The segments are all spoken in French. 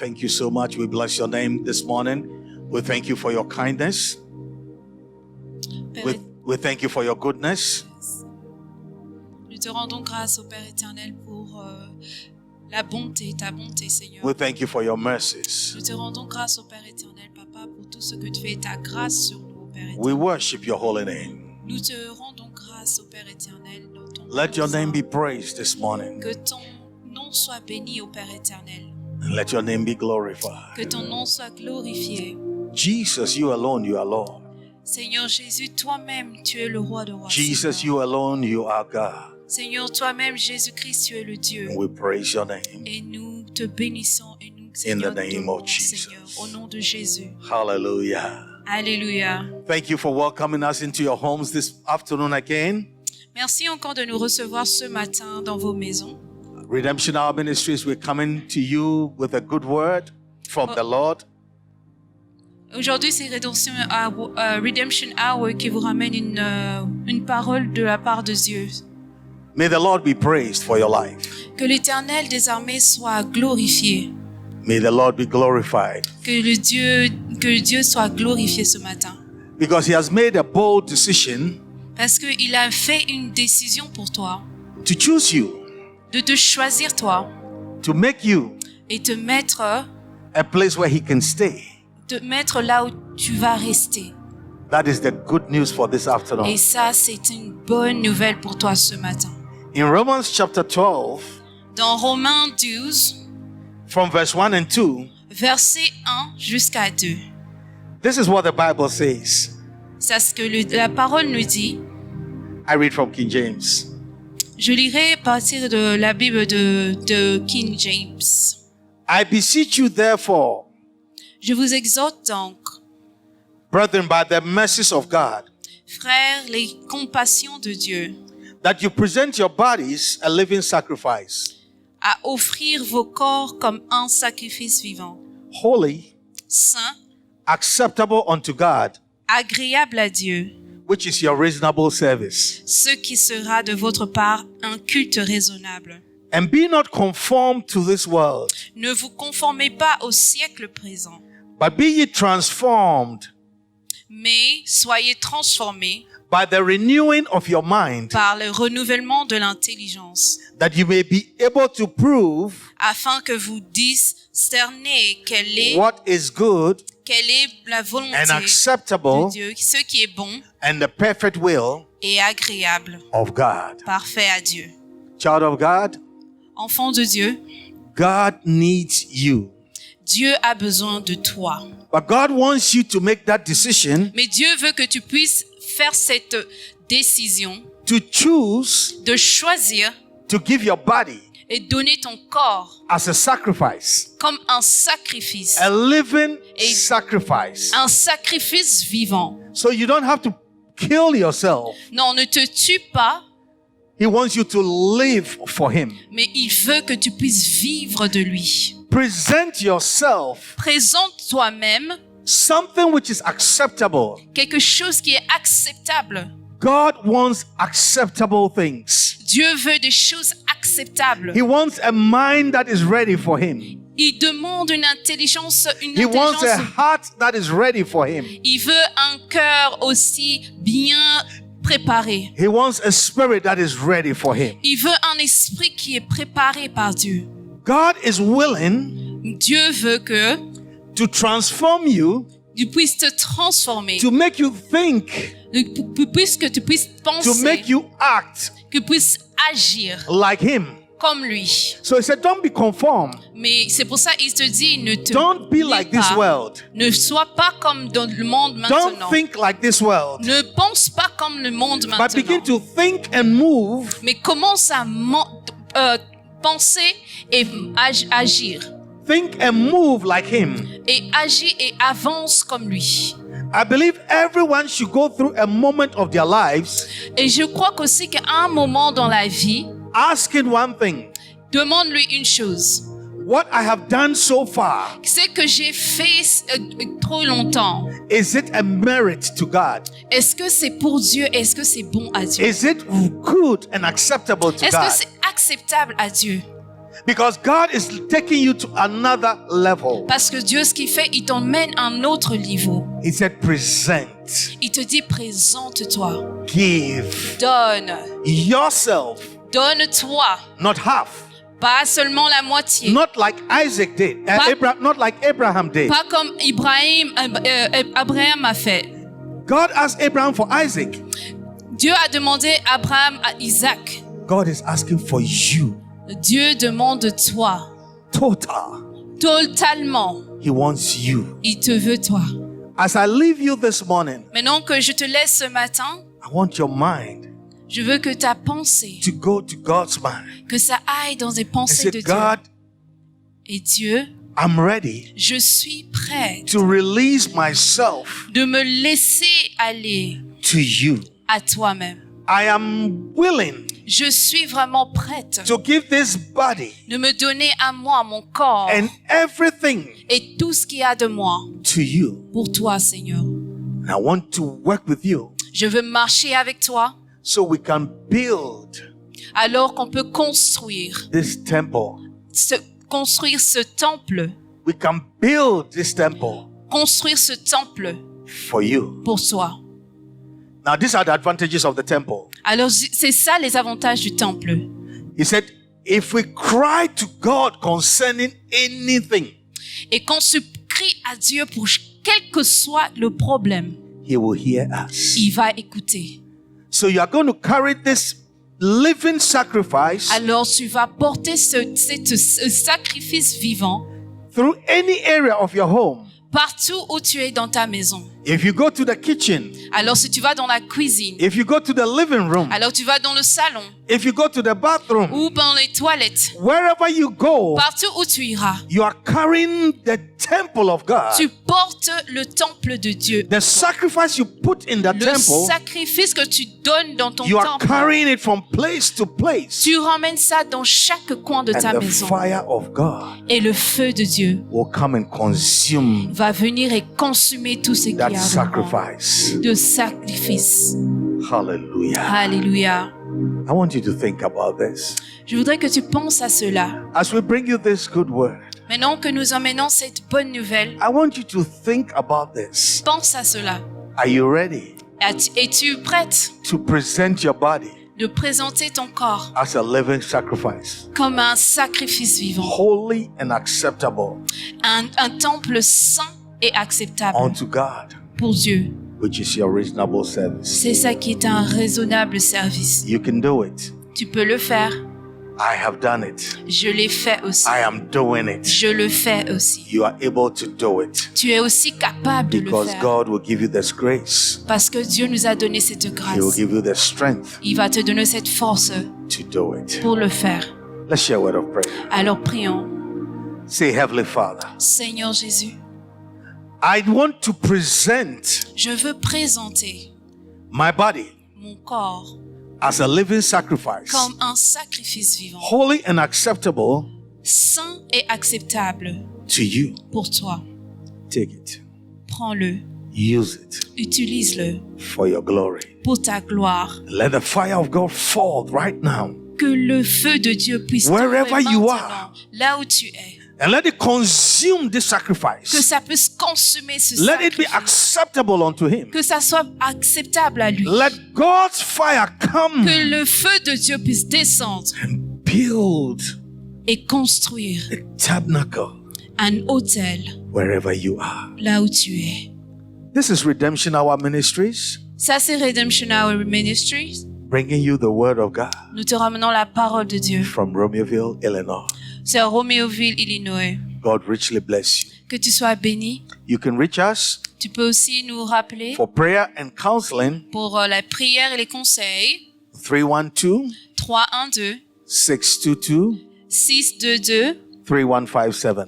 thank you so much. We bless your name this morning. We thank you for your kindness. We thank you for your goodness. Nous te rendons grâce au Père éternel pour la bonté, ta bonté, Seigneur. We thank you for your mercies. Nous te rendons grâce au Père éternel, Papa, pour tout ce que tu fais, ta grâce sur nous, Père éternel. We worship your holy name. Nous te rendons grâce au Père éternel. Dans ton Let your nom name be saint. praised this morning. Que ton nom soit béni au Père éternel. And let your name be glorified. Que ton nom soit glorifié. Jesus, you alone, you are Lord. Seigneur Jésus, toi-même, tu es le roi de rois. Jesus, Seigneur. you alone, you are God. Seigneur, toi-même, Jésus-Christ, tu es le Dieu. And we praise your name. Et nous te bénissons et nous, In Seigneur, the name t'honorons, of Jesus. Seigneur, au nom de Jésus. Hallelujah. Alléluia. Thank you for welcoming us into your homes this afternoon again. Merci encore de nous recevoir ce matin dans vos maisons. Redemption Hour Ministries, we're coming to you with a good word from the Lord. Aujourd'hui, c'est Redemption Hour qui vous ramène une parole de la part de Dieu. May the Lord be praised for your life. Que l'Éternel des armées soit glorifié. May the Lord be glorified. Que le Dieu soit glorifié ce matin. Because he has made a bold decision Parce qu'il a fait une décision pour toi. to choose you, De te choisir toi. to make you Et te mettre a place where he can stay. là où tu vas rester. That is the good news for this afternoon. Et ça, c'est une bonne nouvelle pour toi ce matin. In Romans chapter 12, Dans Romains 12, from verse 1 and 2, versets 1 jusqu'à 2. this is what the Bible says. C'est ce que la parole nous dit. I read from King James. Je lirai à partir de la Bible de King James. I beseech you therefore, Je vous exhorte donc, brethren, by the mercies of God, frères, les compassions de Dieu, that you present your bodies a living sacrifice, à offrir vos corps comme un sacrifice vivant, holy, saint, acceptable unto God, agréable à Dieu, which is your reasonable service. ce qui sera de votre part un culte raisonnable. And be not conformed to this world, Ne vous conformez pas au siècle présent, but be ye transformed mais soyez transformés by the renewing of your mind, par le renouvellement de l'intelligence, that you may be able to prove afin que vous discerniez quelle est what is good la volonté and de acceptable Dieu, ce qui est bon and the perfect will et agréable, of God. parfait à Dieu. Child of God, Enfant de Dieu, God needs you. Dieu a besoin de toi. But God wants you to make that decision Mais Dieu veut que tu puisses faire cette décision to choose de choisir to give your body et donner ton corps as a sacrifice, comme un sacrifice, a living Et- sacrifice. un sacrifice vivant. So you don't have to kill yourself. Non, ne te tue pas, He wants you to live for Him. mais il veut que tu puisses vivre de lui. Present yourself Présente toi-même something which is acceptable. quelque chose qui est acceptable. God wants acceptable things. Dieu veut des choses acceptables. He wants a mind that is ready for Him. Il demande une intelligence, He wants a heart that is ready for Him. Il veut un cœur aussi bien préparé. He wants a spirit that is ready for Him. Il veut un esprit qui est préparé par Dieu. God is willing Dieu veut que to transform you, tu puisses te transformer, to make you think, puisque tu puisses to penser, make you act que tu puisses agir like Him. comme lui. So He said, don't be conformed. Mais c'est pour ça qu'il te dit, ne te Don't be lie like this pas. world. Ne sois pas comme dans le monde Don't maintenant. think like this world. Ne pense pas comme le monde But begin maintenant. to think and move Mais commence à penser et agir. think and move like Him. Et agis et avance comme lui. I believe everyone should go through a moment of their lives Et je crois qu'aussi qu'à un moment dans la vie, asking one thing: demande-lui une chose. what I have done so far, Ce que j'ai fait trop longtemps, is it a merit to God? est-ce que c'est pour Dieu? Est-ce que c'est bon à Dieu? Is it good and acceptable to Est-ce que God? c'est acceptable à Dieu? Because God is taking you to another level. Parce que Dieu, ce qu'il fait, il t'emmène à un autre niveau. He said, present, Il te dit, présente-toi. give Donne. yourself, Donne-toi. not half. Pas seulement la moitié. Not like Isaac did, not like Abraham did. Pas comme Abraham a fait. God asked Abraham for Isaac. Dieu a demandé à Abraham à Isaac. God is asking for you. Dieu demande de toi. Total. Totalement. He wants you. Il te veut toi. As I leave you this morning, Maintenant que je te laisse ce matin, I want your mind je veux que ta pensée, to go to God's mind. que ça aille dans les And pensées say, de Dieu. God, Et Dieu, I'm ready je suis prête to release myself de me laisser aller to you. à toi-même. I am willing Je suis vraiment prête to give this body de me donner à moi, mon corps and everything et tout ce qu'il y a de moi to you. pour toi, Seigneur. And I want to work with you Je veux marcher avec toi so we can build alors qu'on peut construire construire ce temple, We can build this temple construire ce temple for you. pour toi. Now, these are the advantages of the temple. Alors, c'est ça les avantages du temple. He said, if we cry to God concerning anything, Et quand tu cries à Dieu pour quel que soit le problème, He will hear us. il va écouter. So you are going to carry this living sacrifice Alors, tu vas porter ce sacrifice vivant through any area of your home. partout où tu es dans ta maison. If you go to the kitchen, Alors, si tu vas dans la cuisine, if you go to the living room, alors tu vas dans le salon if you go to the bathroom, ou dans les toilettes, wherever you go, partout où tu iras, you are carrying the temple of God. tu portes le temple de Dieu. The sacrifice you put in the Le temple, sacrifice que tu donnes dans ton you are temple, carrying it from place to place. tu ramènes ça dans chaque coin de ta And the maison. fire of God Et le feu de Dieu will come and consume va venir et consumer tout ce qu'il y a that dedans. sacrifice. De sacrifice. Hallelujah. Alléluia. I want you to think about this. Je voudrais que tu penses à cela. As we bring you this good word, Maintenant que nous emmenons cette bonne nouvelle, I want you to think about this. pense à cela. Are you ready Es-tu prête to present your body de présenter ton corps as a living sacrifice, comme un sacrifice vivant, holy and acceptable un temple saint et acceptable unto God, pour Dieu? which is your reasonable service? C'est ça qui est un raisonnable service. You can do it. Tu peux le faire. I have done it. Je l'ai fait aussi. I am doing it. Je le fais aussi. You are able to do it Tu es aussi capable de le because faire. God will give you this grace. Parce que Dieu nous a donné cette He will grâce. give you the strength Il va te donner cette force to do it. pour le faire. Let's share a word of prayer. Alors prions. Say, Heavenly Father, Seigneur Jésus, I want to present je veux présenter my body mon corps as a living sacrifice, comme un sacrifice vivant, holy and acceptable saint et acceptable to you. pour toi. Take it. Prends-le, Use it utilise-le for your glory. pour ta gloire. Let the fire of God fall right now Que le feu de Dieu puisse Wherever tomber you maintenant, are. là où tu es. and let it consume this Que sacrifice. ça puisse consumer ce Let it be sacrifice. acceptable unto Him. Que ça soit acceptable à lui. Let God's fire come Que le feu de Dieu puisse descendre and build et construire a tabernacle un autel wherever you are. là où tu es. This is Redemption Hour Ministries, Ça, c'est Redemption Hour Ministries. bringing you the Word of God Nous te ramenons la parole de Dieu. from Romeoville, Illinois. C'est à Roméoville, Illinois. God richly bless you. Que tu sois béni. You can reach us Tu peux aussi nous rappeler for prayer and counseling, pour la prière et les conseils. 312 312 622 622 3157.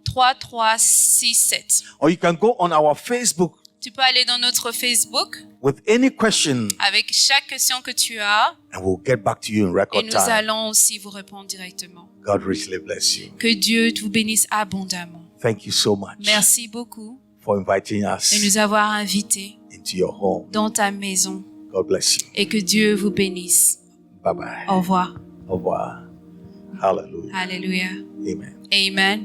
3367. Or you can go on our Facebook Tu peux aller dans notre Facebook with any question avec chaque question que tu as and we'll get back to you in et record nous time. allons aussi vous répondre directement. God richly bless you. Que Dieu vous bénisse abondamment. Thank you so much Merci beaucoup for inviting de us nous avoir invités into your home. dans ta maison God bless you. et que Dieu vous bénisse. Bye bye. Au revoir. Au revoir. Hallelujah. Alléluia. Amen. Amen.